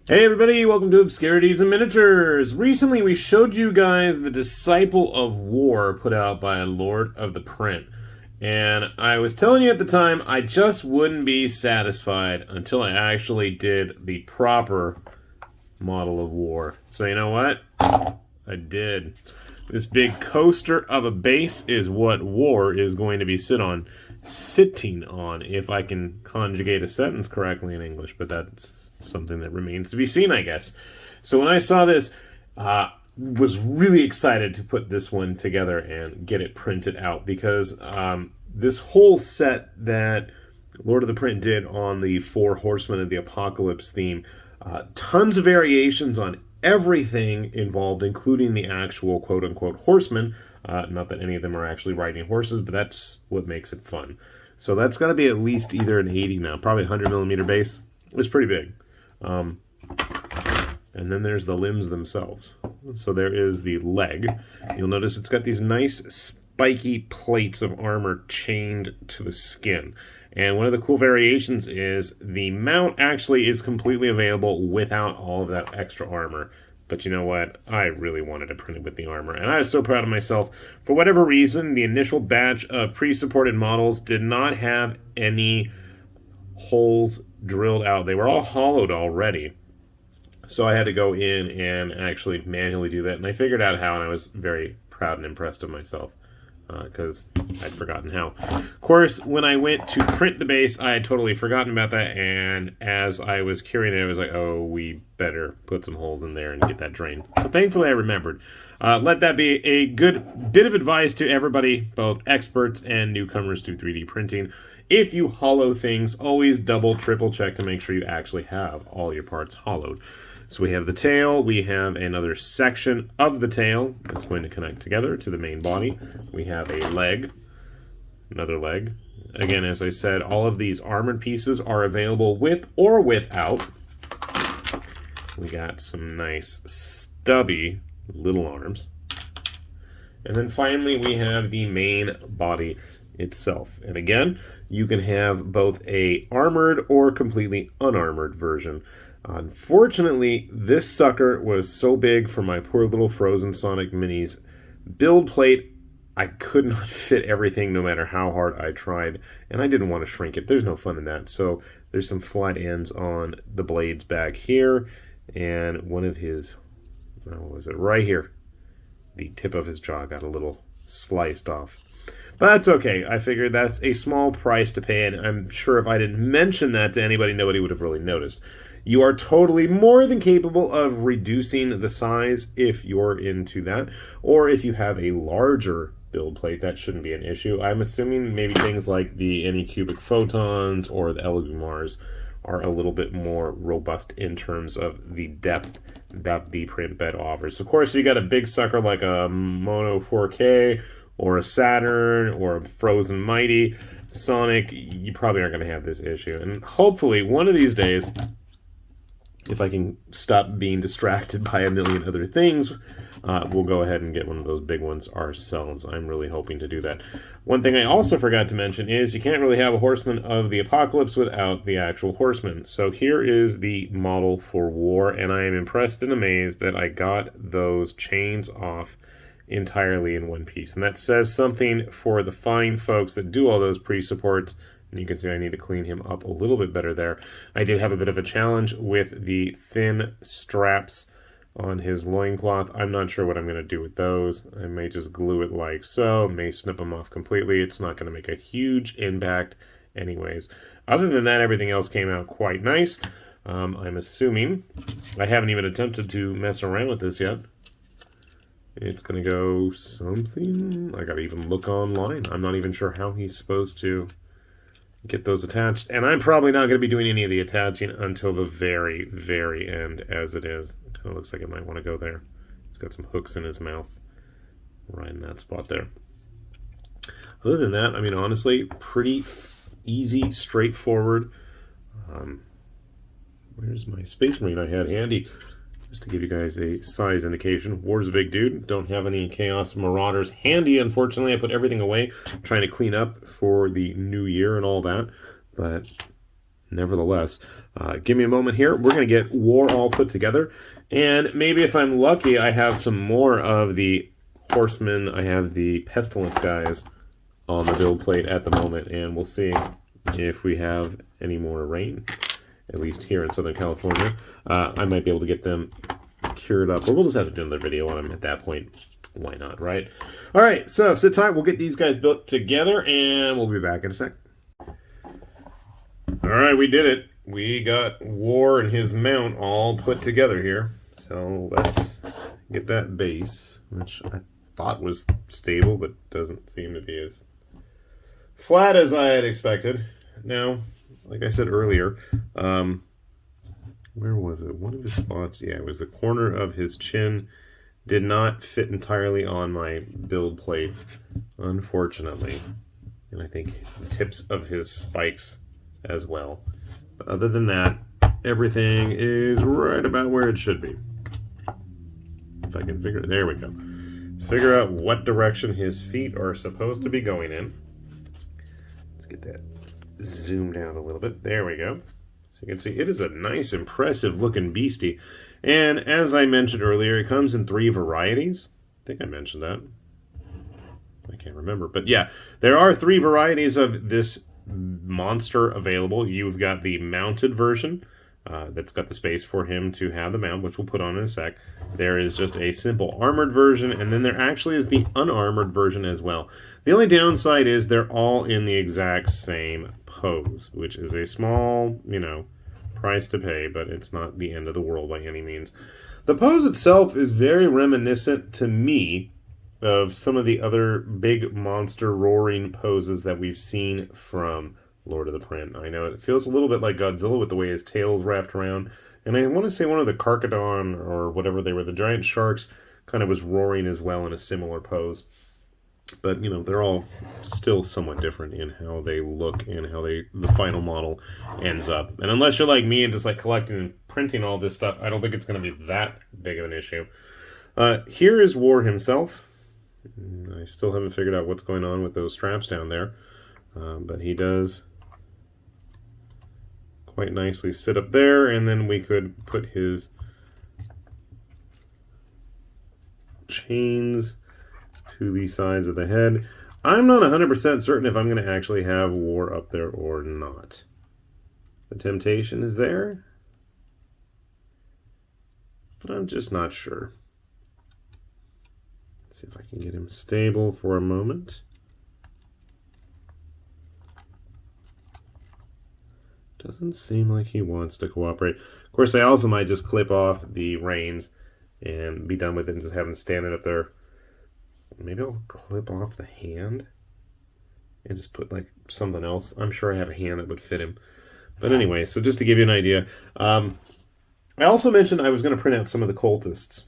Hey everybody, welcome to Obscurities and Miniatures! Recently we showed you guys the Disciple of War put out by Lord of the Print. And I was telling you at the time, I just wouldn't be satisfied until I actually did the proper model of war. So you know what? I did. This big coaster of a base is what war is going to be sitting on, if I can conjugate a sentence correctly in English, but that's something that remains to be seen, I guess. So when I saw this, was really excited to put this one together and get it printed out, because this whole set that Lord of the Print did on the 4 Horsemen of the Apocalypse theme, tons of variations on everything involved, including the actual quote-unquote horsemen. Not that any of them are actually riding horses, but that's what makes it fun. So that's got to be at least either an 80 now, probably 100 millimeter base. It's pretty big. And then there's the limbs themselves. So there is the leg. You'll notice it's got these nice spiky plates of armor chained to the skin. And one of the cool variations is the mount actually is completely available without all of that extra armor. But you know what? I really wanted to print it with the armor, and I was so proud of myself. For whatever reason, the initial batch of pre-supported models did not have any holes drilled out. They were all hollowed already. So I had to go in and actually manually do that, and I figured out how, and I was very proud and impressed of myself, because I'd forgotten how. Of course, when I went to print the base, I had totally forgotten about that, and as I was curing it, I was like, oh, we better put some holes in there and get that drained. So thankfully I remembered. Let that be a good bit of advice to everybody, both experts and newcomers to 3D printing. If you hollow things, always double, triple check to make sure you actually have all your parts hollowed. So we have the tail, we have another section of the tail that's going to connect together to the main body. We have a leg, another leg. Again, as I said, all of these armored pieces are available with or without. We got some nice stubby little arms. And then finally we have the main body itself. And again, you can have both a armored or completely unarmored version. Unfortunately, this sucker was so big for my poor little Frozen Sonic Minis build plate, I could not fit everything no matter how hard I tried, and I didn't want to shrink it. There's no fun in that. So there's some flat ends on the blades back here, and one of his, what was it, right here, the tip of his jaw got a little sliced off. But that's okay. I figured that's a small price to pay, and I'm sure if I didn't mention that to anybody, nobody would have really noticed. You are totally more than capable of reducing the size if you're into that, or if you have a larger build plate, that shouldn't be an issue. I'm assuming maybe things like the Anycubic Photons or the Elegumars are a little bit more robust in terms of the depth that the print bed offers. Of course, you got a big sucker like a Mono 4K or a Saturn or a Frozen Mighty Sonic, you probably aren't going to have this issue. And hopefully one of these days, if I can stop being distracted by a million other things, we'll go ahead and get one of those big ones ourselves. I'm really hoping to do that. One thing I also forgot to mention is you can't really have a Horseman of the Apocalypse without the actual Horseman. So here is the model for war, and I am impressed and amazed that I got those chains off entirely in one piece. And that says something for the fine folks that do all those pre-supports. And you can see I need to clean him up a little bit better there. I did have a bit of a challenge with the thin straps on his loincloth. I'm not sure what I'm going to do with those. I may just glue it like so, may snip them off completely. It's not going to make a huge impact anyways. Other than that, everything else came out quite nice. I'm assuming, I haven't even attempted to mess around with this yet. It's going to go something, I got to even look online. I'm not even sure how he's supposed to get those attached, and I'm probably not going to be doing any of the attaching until the very, very end, as it is. It kind of looks like it might want to go there. He's got some hooks in his mouth, right in that spot there. Other than that, I mean, honestly, pretty easy, straightforward. Where's my Space Marine I had handy? Just to give you guys a size indication. War's a big dude. Don't have any Chaos Marauders handy, unfortunately. I put everything away, trying to clean up for the new year and all that. But nevertheless. Give me a moment here. We're going to get War all put together. And maybe if I'm lucky, I have some more of the Horsemen. I have the Pestilence guys on the build plate at the moment. And we'll see if we have any more rain, at least here in Southern California. I might be able to get them cured up. Or we'll just have to do another video on them at that point. Why not, right? All right, so sit tight. We'll get these guys built together, and we'll be back in a sec. All right, we did it. We got War and his mount all put together here. So let's get that base, which I thought was stable, but doesn't seem to be as flat as I had expected. Now, like I said earlier, where was it? One of his spots, yeah, it was the corner of his chin. Did not fit entirely on my build plate, unfortunately. And I think the tips of his spikes as well. But other than that, everything is right about where it should be. If I can figure it, there we go. Figure out what direction his feet are supposed to be going in. Let's get that zoomed out a little bit. There we go. So you can see it is a nice, impressive looking beastie. And as I mentioned earlier, it comes in 3 varieties. I think I mentioned that. I can't remember. But yeah, there are 3 varieties of this monster available. You've got the mounted version that's got the space for him to have the mount, which we'll put on in a sec. There is just a simple armored version, and then there actually is the unarmored version as well. The only downside is they're all in the exact same pose, which is a small, price to pay, but it's not the end of the world by any means. The pose itself is very reminiscent to me of some of the other big monster roaring poses that we've seen from Lord of the Print. I know it feels a little bit like Godzilla with the way his tail's wrapped around, and I want to say one of the Carcadon or whatever they were, the giant sharks, kind of was roaring as well in a similar pose. But, they're all still somewhat different in how they look and how the final model ends up. And unless you're like me and just like collecting and printing all this stuff, I don't think it's going to be that big of an issue. Here is War himself. I still haven't figured out what's going on with those straps down there. But he does quite nicely sit up there, and then we could put his chains to the sides of the head. I'm not 100% certain if I'm going to actually have War up there or not. The temptation is there, but I'm just not sure. Let's see if I can get him stable for a moment. Doesn't seem like he wants to cooperate. Of course, I also might just clip off the reins and be done with it and just have him standing up there. Maybe I'll clip off the hand and just put like something else. I'm sure I have a hand that would fit him. But anyway, so just to give you an idea, I also mentioned I was going to print out some of the Cultists.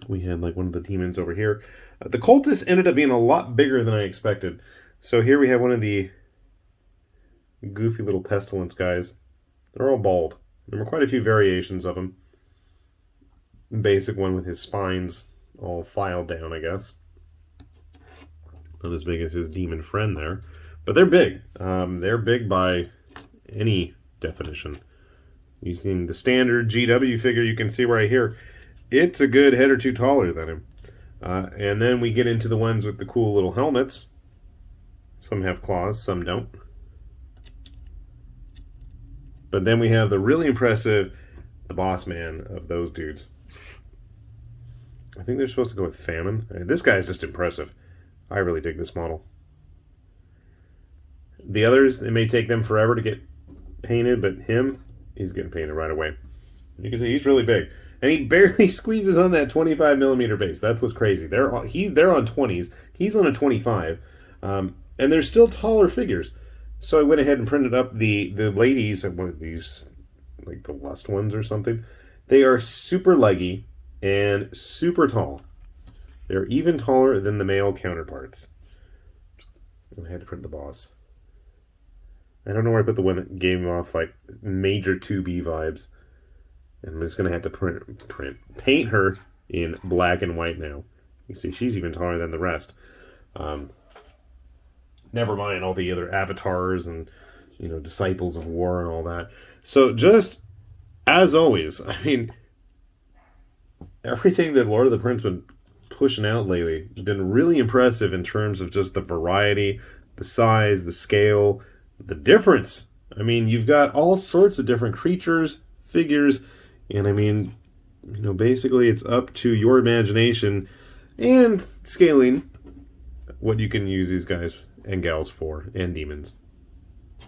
We had like one of the demons over here. The Cultists ended up being a lot bigger than I expected. So here we have one of the goofy little pestilence guys. They're all bald. There were quite a few variations of them. Basic one with his spines all filed down, I guess. Not as big as his demon friend there. But they're big. They're big by any definition. Using the standard GW figure, you can see right here, it's a good head or two taller than him. And then we get into the ones with the cool little helmets. Some have claws, some don't. But then we have the really impressive, the boss man of those dudes. I think they're supposed to go with Famine. I mean, this guy is just impressive. I really dig this model. The others, it may take them forever to get painted, but him, he's getting painted right away. You can see he's really big. And he barely squeezes on that 25mm base. That's what's crazy. They're on 20s. He's on a 25. And they're still taller figures. So I went ahead and printed up the ladies, one of these, like the Lust ones or something. They are super leggy and super tall. They're even taller than the male counterparts. I had to print the boss. I don't know where I put the one that gave me off like major 2B vibes. And I'm just going to have to paint her in black and white now. You see, she's even taller than the rest. Never mind all the other avatars and disciples of war and all that. So just as always, I mean, everything that Lord of the Prince been pushing out lately has been really impressive in terms of just the variety, the size, the scale, the difference. I mean, you've got all sorts of different creatures, figures, and I mean, basically it's up to your imagination and scaling what you can use these guys and gals for, and demons.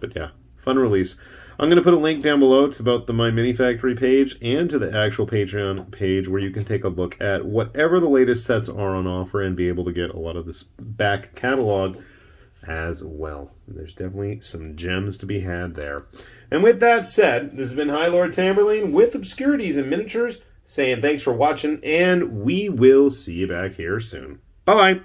But yeah, fun release. I'm going to put a link down below to both the My Mini Factory page and to the actual Patreon page where you can take a look at whatever the latest sets are on offer and be able to get a lot of this back catalog as well. There's definitely some gems to be had there. And with that said, this has been High Lord Tamberlane with Obscurities and Miniatures, saying thanks for watching, and we will see you back here soon. Bye-bye.